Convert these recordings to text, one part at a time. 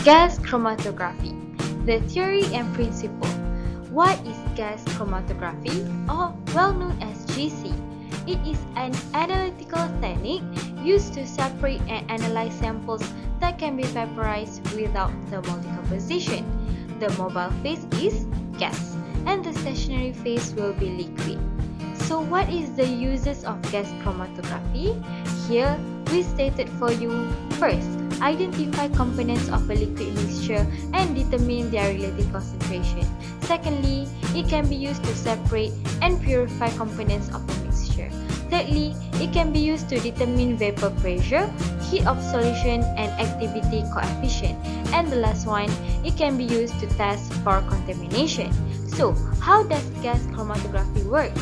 Gas chromatography. The theory and principle. What is gas chromatography, or well known as GC? It is an analytical technique used to separate and analyze samples that can be vaporized without thermal decomposition. The mobile phase is gas, and the stationary phase will be liquid. So what is the uses of gas chromatography? Here we stated for you. First, identify components of a liquid mixture and determine their relative concentration. Secondly, it can be used to separate and purify components of a mixture. Thirdly, it can be used to determine vapor pressure, heat of solution, and activity coefficient. And the last one, it can be used to test for contamination. So, how does gas chromatography work?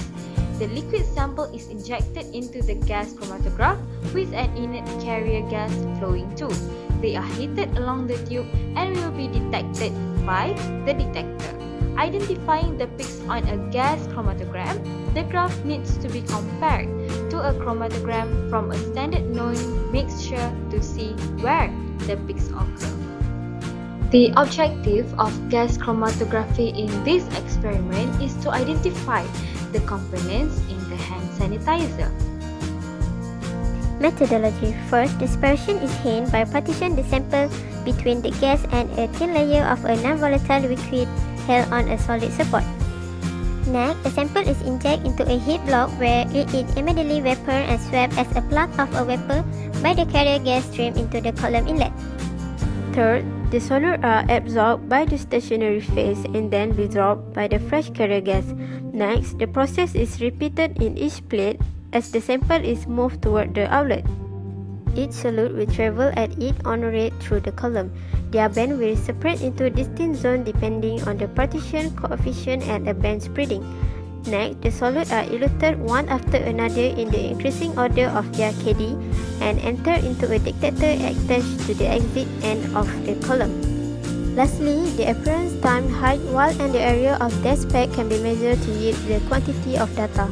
The liquid sample is injected into the gas chromatograph with an inert carrier gas flowing too. They are heated along the tube and will be detected by the detector. Identifying the peaks on a gas chromatogram, the graph needs to be compared to a chromatogram from a standard known mixture to see where the peaks occur. The objective of gas chromatography in this experiment is to identify the components in the hand sanitizer. Methodology. First, dispersion is gained by partition the sample between the gas and a thin layer of a non-volatile liquid held on a solid support. Next, a sample is injected into a heat block where it is immediately vapor and swept as a plug of a vapor by the carrier gas stream into the column inlet. Third, the solute are absorbed by the stationary phase and then resorbed by the fresh carrier gas. Next, the process is repeated in each plate as the sample is moved toward the outlet. Each solute will travel at its own rate through the column. Their band will separate into distinct zones depending on the partition coefficient and a band spreading. Next, the solutes are eluted one after another in the increasing order of their KD and enter into a detector attached to the exit end of the column. Lastly, the appearance time, height, wall, and the area of the speck can be measured to yield the quantity of data.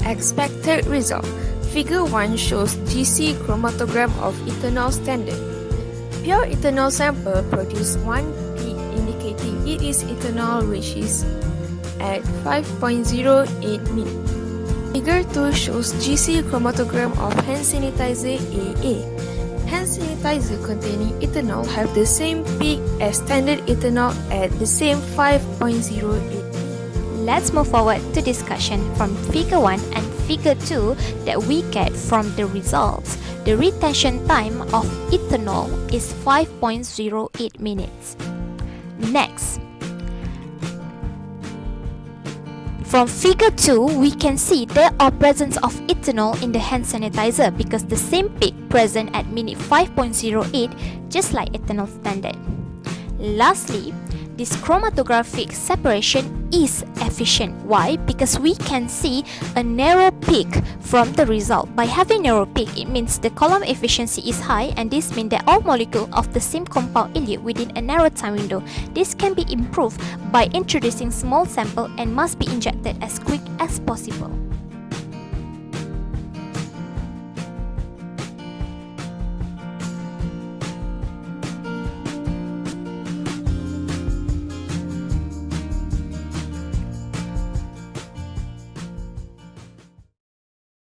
Expected result. Figure 1 shows GC chromatogram of ethanol standard. Pure ethanol sample produce one peak indicating it is ethanol, which is at 5.08 minutes. Figure 2 shows GC chromatogram of hand sanitizer AA. Hand sanitizer containing ethanol have the same peak as standard ethanol at the same 5.08. Let's move forward to discussion from Figure 1 and Figure 2 that we get from the results. The retention time of ethanol is 5.08 minutes. Next, from Figure 2, we can see there are presence of ethanol in the hand sanitizer because the same peak present at minute 5.08 just like ethanol standard. Lastly, this chromatographic separation is efficient. Why? Because we can see a narrow peak from the result. By having narrow peak, it means the column efficiency is high, and this means that all molecules of the same compound elute within a narrow time window. This can be improved by introducing small sample and must be injected as quick as possible.